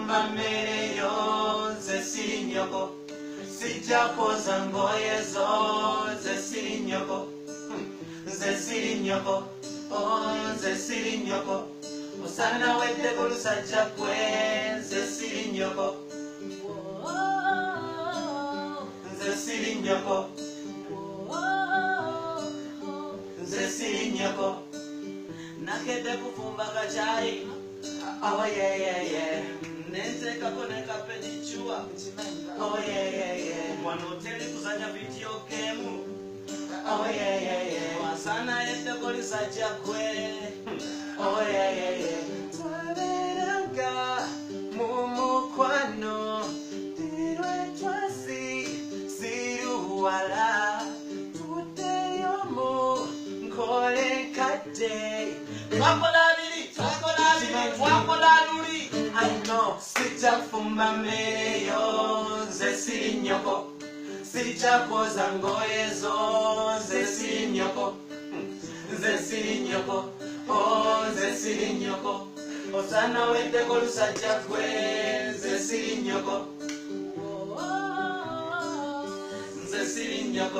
fumba mmere yo nze siri nnyoko sijja kwoza ngoye zo nze siri nnyoko nze siri nnyoko nze siri nnyoko osana wedde ku lusajja gwe nze siri nnyoko nze siri nnyoko nze siri nnyoko nakedde kufumba kacayi oh yeah yeah yeah nenteekako ne kapedicuwa oh yeah yeah yeah wano oteri kuzanya video game oh yeah yeah yeah wasana yeddeko lisajja gwe oh yeah yeah yeah twaberanga mu mukwano tirwe twasiruwala tuddeyo mu nkole nkadde twakola abiri twakola luli I know sijja kufumba mmere yo nze siri nnyoko sijja kwoza ngoye zo nze siri nnyoko nze siri nnyoko nze siri nnyoko osana weddeko lusajja gwe nze siri nnyoko nze siri nnyoko